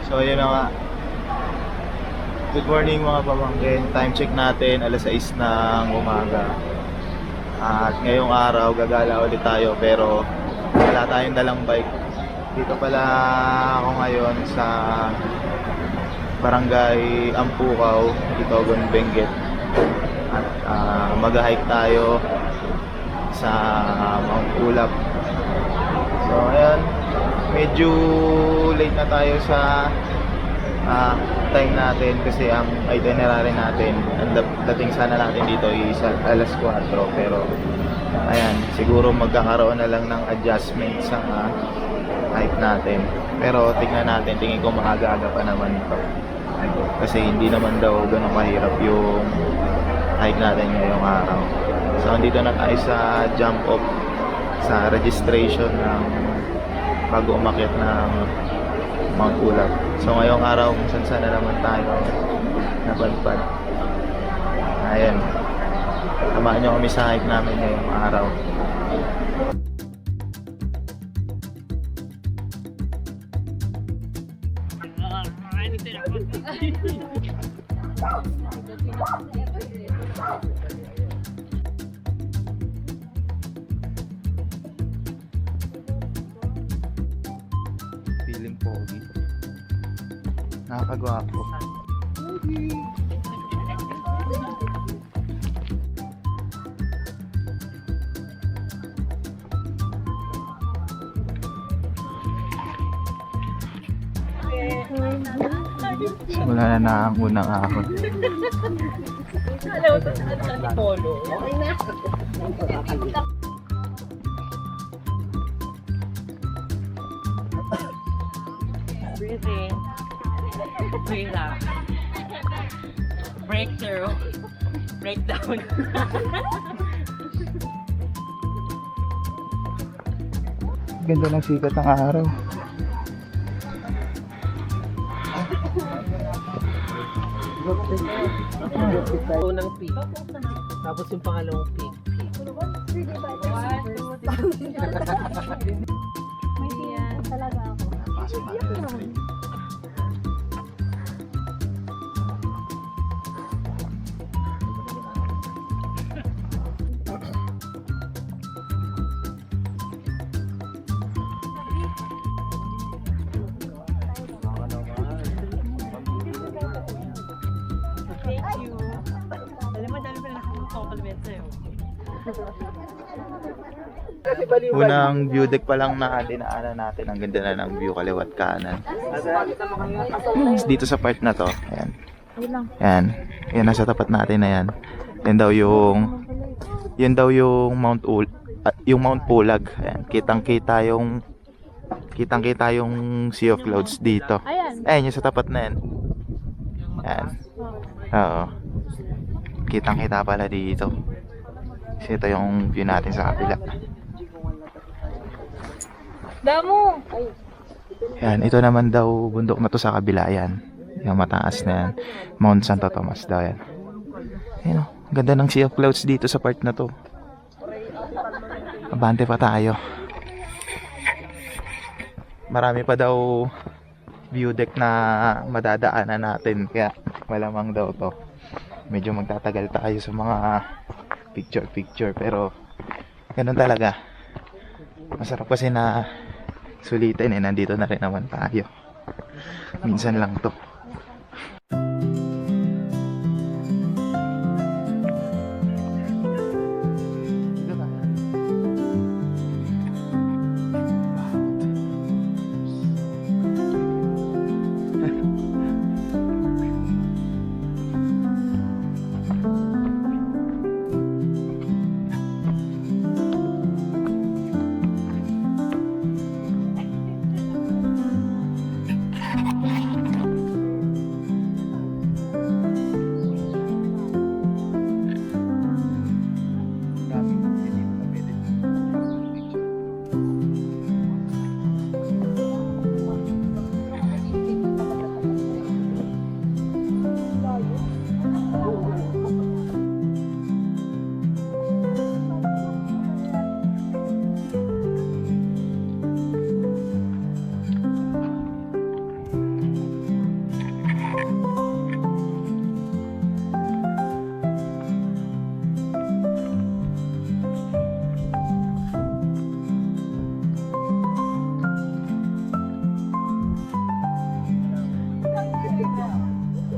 So yun na nga. Good morning mga pamangkin. Time check natin, alas 6 ng umaga. At ngayong araw gagala ulit tayo pero wala tayong dalang bike. Dito pala ako ngayon sa Barangay Ampukaw, Itogon, Benguet. At mag-hike tayo sa Mount Ulap. So ayan, medyo late na tayo sa time natin kasi ang itinerary natin, ang dating sana natin dito is alas 4, pero ayan, siguro magkakaroon na lang ng adjustment sa hike natin. Pero tignan natin, tingin ko maaga-aga pa naman ito kasi hindi naman daw ganun mahirap yung hike natin ngayong araw. So andito na tayo sa jump off, sa registration ng bago umakyat ng Mount Ulap. So ngayong araw kung saan na naman tayo napadpad. Ayan, samahan nyo kami sa hike namin ngayong araw. Feeling pogi. Nakakagwapo. Simula na ang unang ahon. Alam mo, sa polo. Okay na. Breathing. Breathe out. Breakthrough. Breakdown. Ganda ng sikat ng araw. Unang peak. Tapos yung pangalawang peak. Talaga ako. Thank you. Alam mo, dami pa na compliment sa'yo. Unang view deck pa lang na dinaanan natin. Ang ganda na ng view kaliwat kanan. Dito sa part na to, ayan. Ayan. Yan nasa tapat natin na yan. Yan daw yung Mount Pulag. Ayan. Kitang-kita yung Sea of Clouds dito. Ayan, yung sa tapat na yan. Ayan. Oo. Kitang-kita pala dito. Kasi ito yung view natin sa kabila. Damo! Yan, ito naman daw bundok na to sa kabila. Yan, yung mataas na yan, Mount Santo Tomas daw yan. Ayun, ganda ng Sea of Clouds dito sa part na to. Abante pa tayo. Marami pa daw view deck na madadaanan natin, kaya malamang daw to medyo magtatagal tayo sa mga picture, pero ganun talaga. Masarap kasi na sulitin nandito na rin naman tayo. Minsan lang to.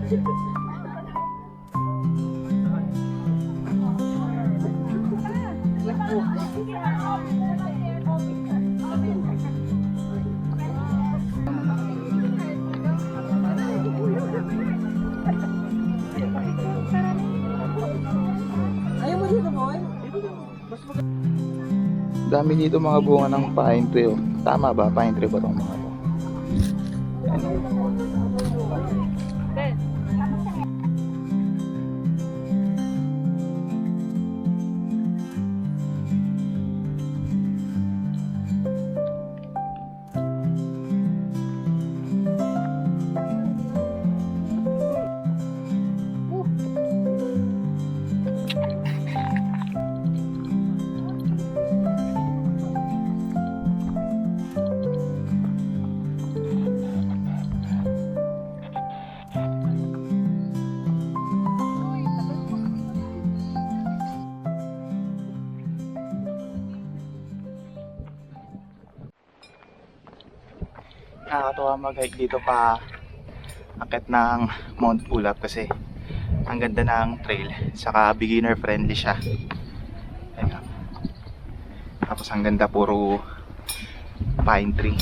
Dami dito mga bunga ng pine tree. Oh. Tama ba? Pine tree ba itong mga to? Yan. Nakakatuwa mag-hike dito pa akit ng Mount Ulap kasi ang ganda ng trail, saka beginner friendly siya. Ayan. Tapos ang ganda, puro pine tree.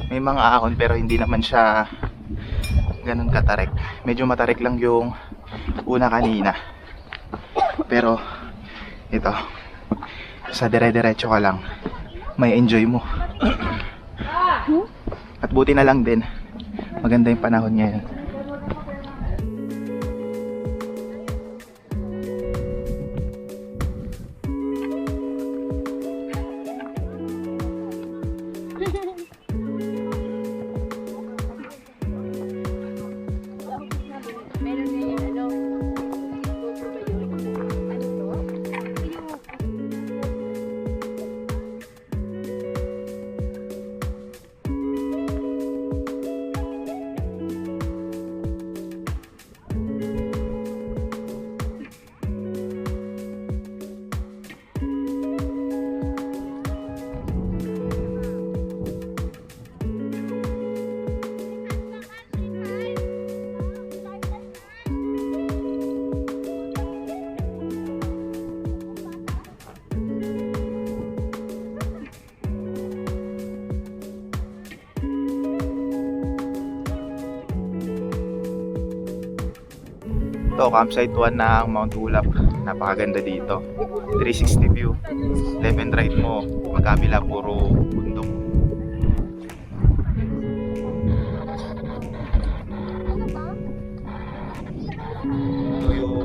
May mga ahon pero hindi naman siya ganun katarik. Medyo matarik lang yung una kanina. Pero ito, sa dire-diretso ka lang, may enjoy mo. At buti na lang din, maganda yung panahon ngayon. Meron na yung ano. Ito, campsite 1 ng Mount Ulap. Napakaganda dito. 360 view. Left and right mo, magkabila puro bundok. Ito yung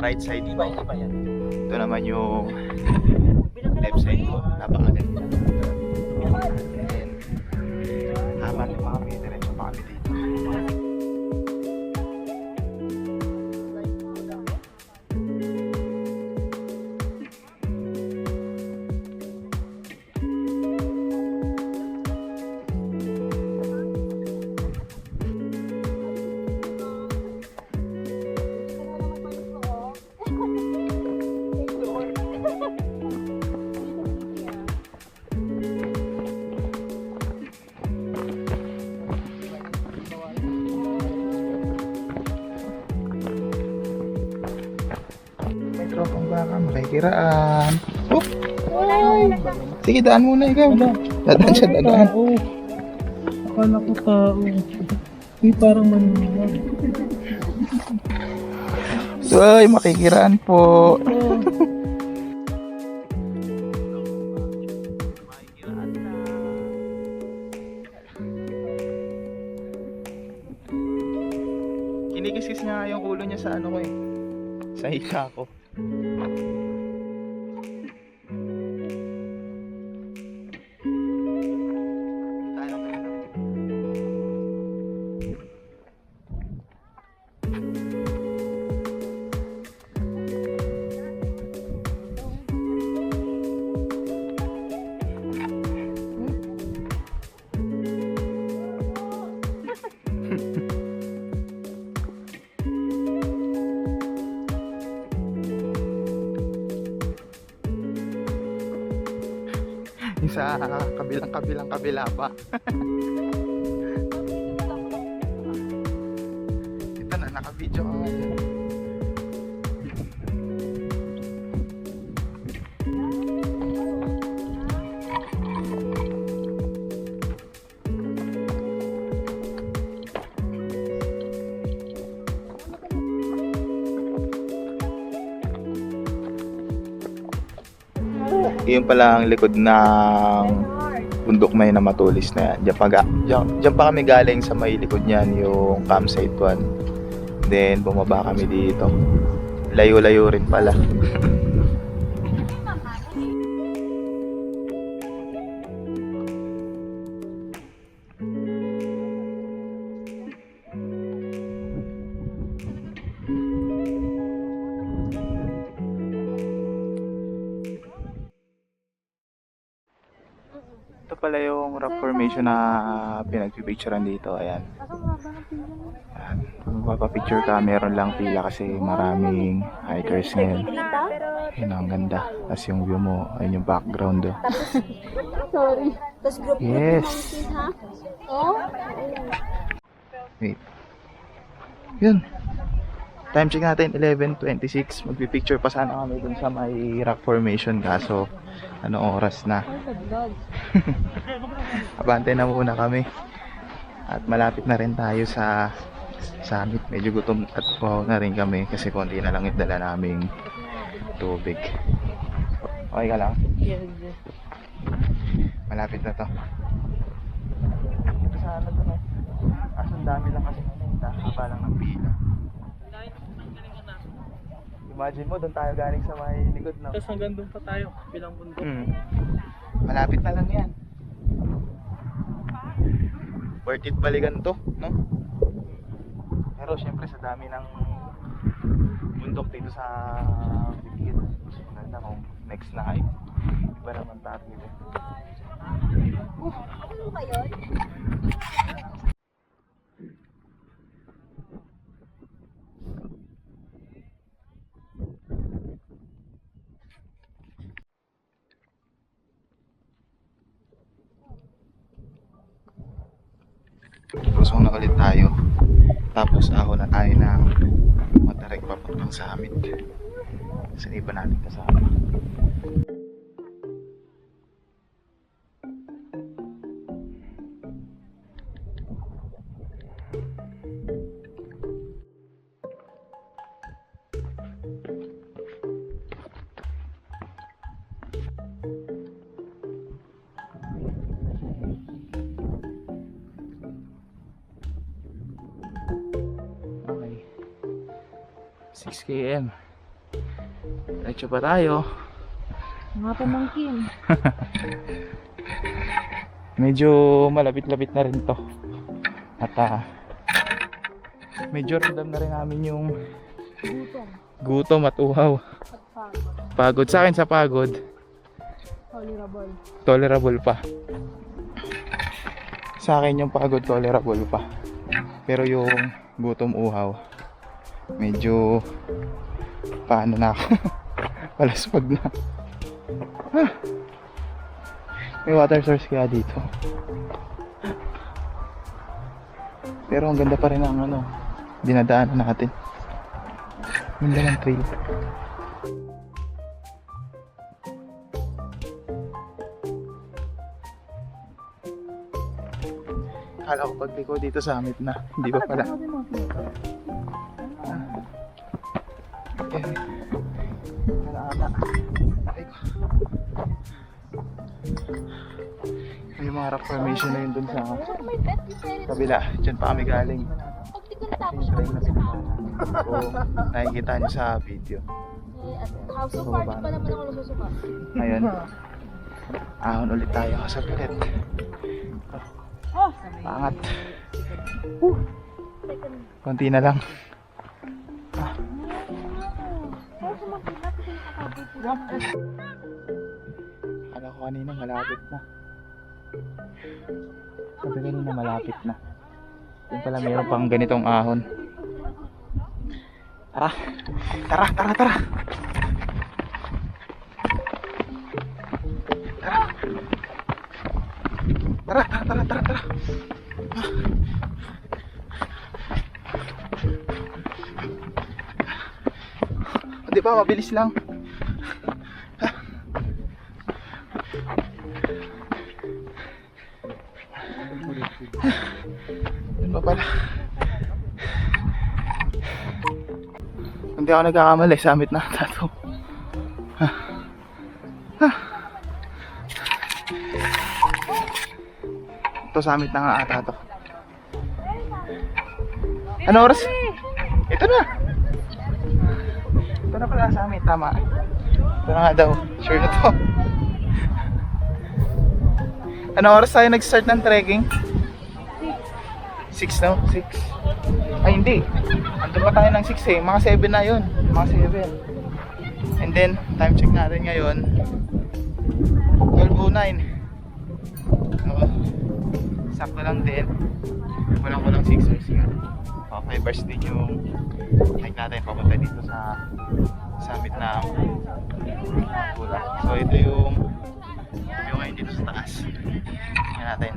right side ko. Ito naman yung left side ko. Napakaganda. And aman pa kami, diretso pa kami dito. Tropang baka, makikiraan. Oh! Sige, daan muna ikaw. Dadaan siya, dadaan. Oo. Akala ko tao. Hindi parang manunuwag. Uy, makikiraan po. Kinikiskis nga yung ulo niya sa ano ko eh. Sa hika ko. Sa kabila pa. naka-video ka. Yun pala ang likod ng bundok may na matulis na yan. Diyan pa kami galing sa may likod niyan, yung campsite 1. Then bumaba kami dito. Layo-layo rin pala. Ito pala yung rock formation na pinagpipicturean dito. Ayan. Ayan. Magpapapicture ka, meron lang pila kasi maraming hikers ngayon. Ayan, ang ganda. Tapos yung view mo, ayun yung background. Oh. Sorry. Tapos group Yes. ha? Oh? Wait. Yun. Time check natin, 11:26. Magpipicture pa sana kami dun sa may rock formation. Kaso, ano oras na? Abante na muna kami. At malapit na rin tayo sa summit. Medyo gutom at wow na rin kami kasi konti na lang yung dala naming tubig. Okay ka lang? Yes. Malapit na to. Ito sana to na. Kaso ang dami lang kasi namin. Haba lang ng pila. Imagine mo, doon tayo galing sa may likod na. Tapos hanggang doon pa tayo, bilang bundok. Malapit na lang yan. Worth it balikan to, no? Pero syempre sa dami ng bundok dito sa Bukid, mas maganda kung next na hike. Iba naman target eh. Ano ba yun? Pasok na ulit tayo. Tapos ako na tayo ng matarek papuntang summit. Sa iba natin kasama. Okay. 6 km. Diretso pa tayo. Mga pamangkin. Medyo malapit-lapit na rin to. At medyo ramdam na rin namin yung gutom at uhaw. Pagod sa akin, sa pagod tolerable pa. Sa akin yung pagod tolerable pa. Pero yung gutom uhaw medyo paano na ako. Palaspag na. May water source kaya dito. Pero ang ganda pa rin ang ano dinadaanan natin. Ganda ng trail. Kala ko pagliko dito sa summit na. Hindi ba pala? Okay. Alaala. Ay ko. May mga rock formation na yun dun sa kabila. Diyan pa kami galing. Pag di ko natapos yung susuka. O nakikita nyo sa video. So far, di pa naman ako nasusuka. Ayun. Ahon ulit tayo sa pilit. Pangat. Konti na lang. Kala ko kanina malapit na. Sabi kanina malapit na. Yung pala mayroon pang ganitong ahon. Tara! Tara! Tara! Tara! Tara! Tara! Tara! Tara! Tara! Di ba, mabilis lang. Ano ba pala? Hindi ako nagkakamali, summit na ata to. Ito, summit na nga ata to. Ano oras? Ito na. Ito na pala summit, tama. Ito na nga daw, sure na to. Ano oras tayo nag-start ng trekking? 6 no? 6. Ay hindi. Andun pa tayo ng 6 eh. Mga 7 na yun. Mga 7. And then, time check natin ngayon. 12:09. Oo. Sakto lang din. Walang 6 hours nga. 5 hours din yung hike natin papunta dito sa summit na Pula. So ito yung ngayon dito sa taas. Tingnan natin.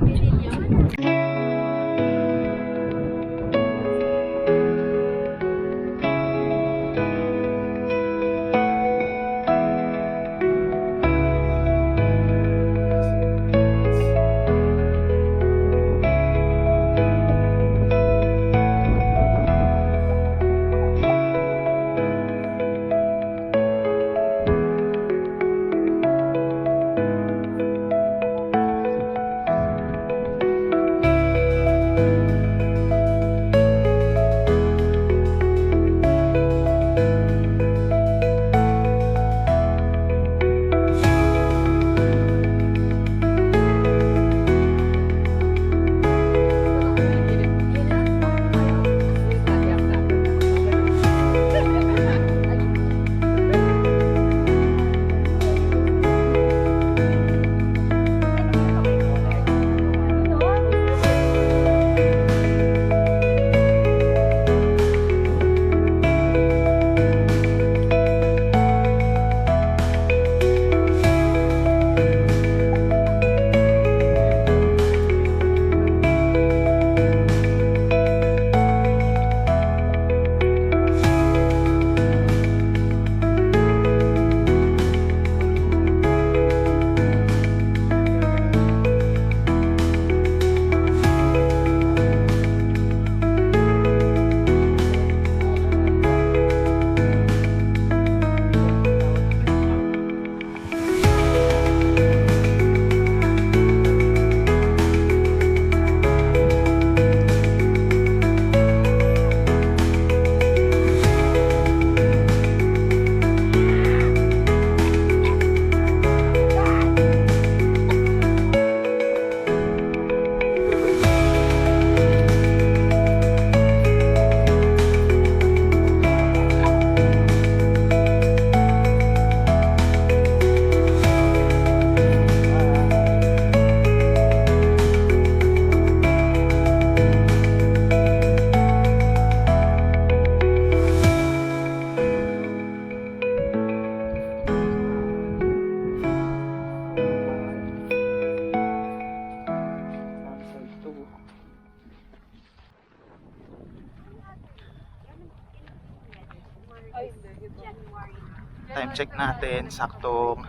Time check natin, saktong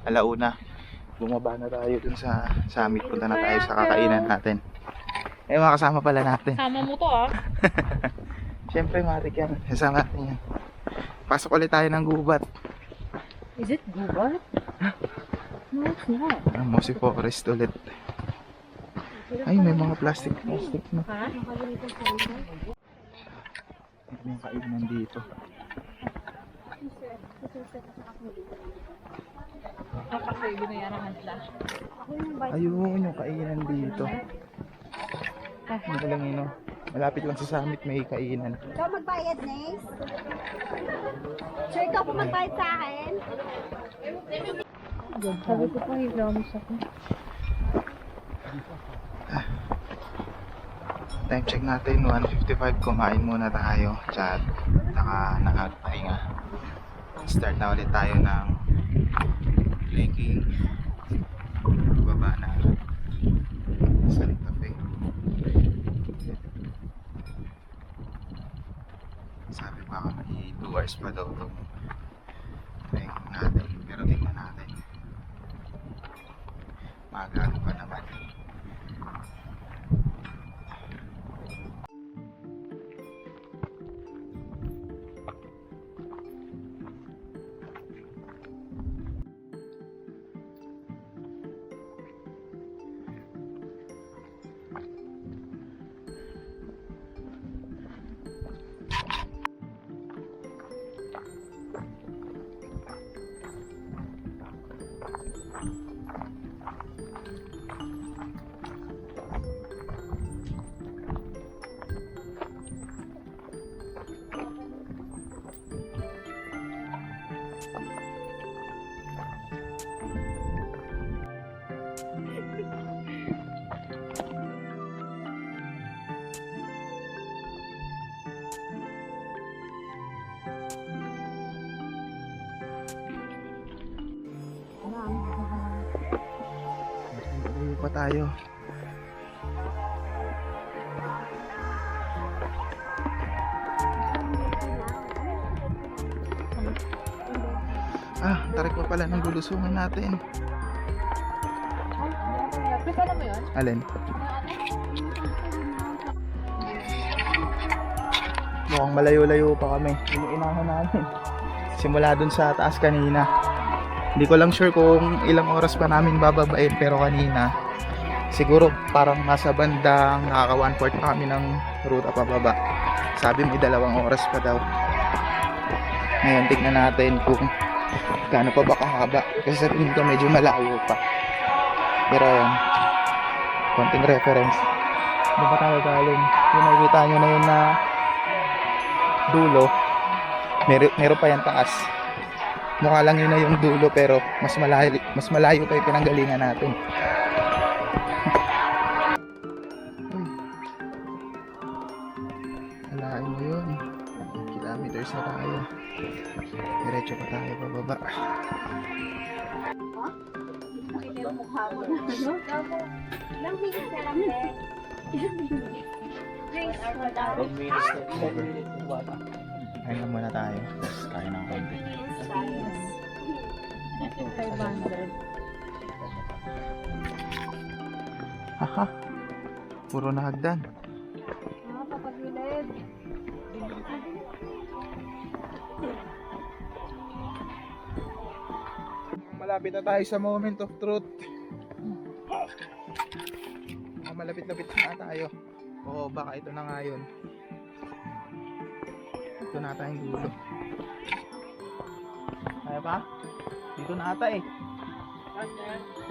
alauna. Bumaba na tayo dun sa summit. Punta na tayo sa kakainan natin. Eh, mga kasama pala natin. Sama mo to ah. Siyempre, matik yan. Kasama natin yan. Pasok ulit tayo ng gubat. Is it gubat? No, it's not. Mossy Forest ulit. Ay, may mga plastic na. Ha? May mga kainan dito. Kapag binayaran sila. Ayun, yung kainan dito. Hindi ko lang yun, no? Malapit lang sa summit, may kainan. Ikaw magbayad, Nace? Sure, ikaw po magbayad sa akin? Sabi ko pa, i-promise ako. Time check natin, 1:55. Kumain muna tayo. Chat. Saka nakakapahinga. Start na ulit tayo ng trekking. Baba na sa cafe. Sabi pa ako may 2 hours hours pa daw to. Tingnan natin. Pero tingnan natin. Maaga pa naman. Malayo pa tayo. Tarik pa pala ng lulusungan natin. Pwede alam mo yun? Alin? Mukhang malayo-layo pa kami. Inuunahan natin. Simula dun sa taas kanina. Hindi ko lang sure kung ilang oras pa namin bababain, pero kanina siguro parang nasa bandang nakaka 1/4 pa kami ng ruta pababa. Sabi may 2 oras pa daw. Ngayon tignan natin kung gaano pa ba kahaba, kasi sa tingin ko medyo malayo pa. Pero ayan, konting reference. Doon pa tayo galing. Yung nakikita nyo na yun na dulo, meron pa yan taas. Mukha lang yun na yung dulo, pero mas malayo pa yung pinanggalingan natin. Alain mo yun, kilometers na tayo. Diretso pa tayo pababa. Nakita yung mukha mo na ano? Ilang minutes na lang eh. Drinks for that. 10 minutes na. Kaya muna tayo. Tapos kaya ng konti. 500. Haha. Puro na hagdan. Papagilid. Malapit na tayo sa moment of truth. Malapit-lapit na tayo. Oo, baka ito na nga yun. Ito na tayong dulo. Kaya pa? Dito na ata eh.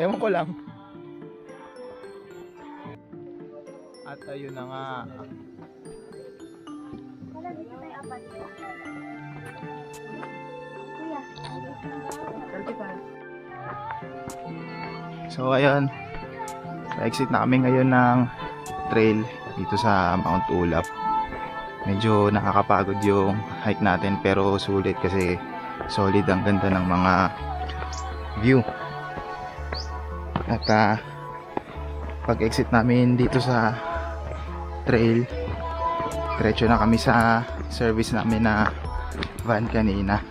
Ewan ko lang. At ayun na nga. Wala, dito tayo apat. Kuya. So ayun, exit na kami ngayon ng trail dito sa Mount Ulap. Medyo nakakapagod yung hike natin, pero sulit kasi solid, ang ganda ng mga view. At pag exit namin dito sa trail, diretso na kami sa service namin na van kanina.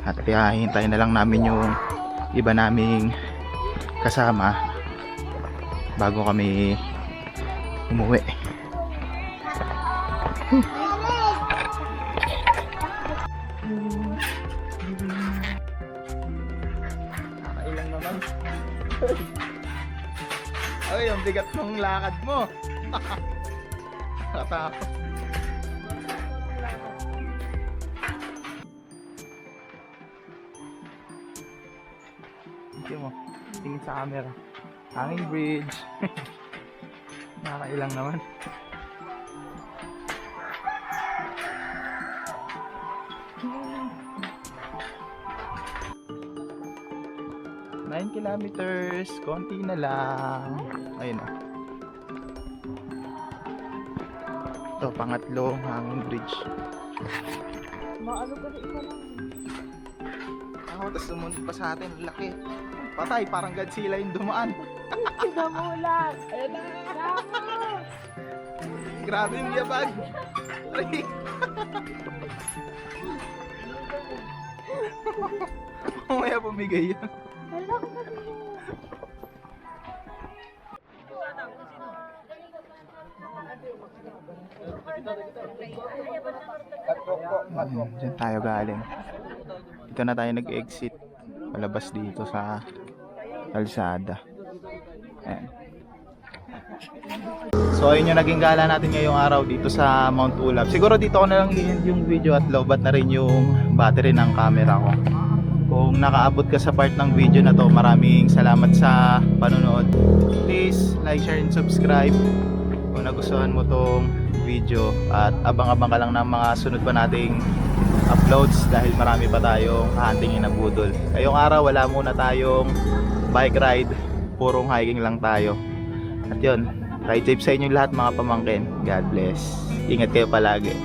At hintay na lang namin yung iba naming kasama bago kami umuwi. Nakailang naman. Ay, ang bigat ng lakad mo. Nakatapos. Tingin mo, tingin sa camera. Hanging bridge. Nakailang naman. Nine kilometers, konti na lang. Ayun na. Ito, pangatlong hanging bridge. Maano ka na isa lang. Ako, tapos sumunod pa sa atin, laki. Patay, parang Godzilla yung dumaan. Sinamulan. Ayun na. Damo. Grabe yung yabag. Mamaya pumigay yan. Hala, kasi. Diyan tayo galing. Dito na tayo nag-exit. Palabas dito sa kalsada. Ayan. So ayun yung naging gala natin ngayong araw dito sa Mount Ulap. Siguro dito ko na lang i-end yung video at lobat na rin yung battery ng camera ko. Kung nakaabot ka sa part ng video na to, maraming salamat sa panonood. Please like, share, and subscribe kung nagustuhan mo tong video. At abang-abang ka lang ng mga sunod pa nating uploads dahil marami pa tayong hahantingin na budol. Ngayong araw wala muna tayong bike ride, purong hiking lang tayo. At yun, ride safe sa inyo lahat mga pamangkin. God bless. Ingat kayo palagi.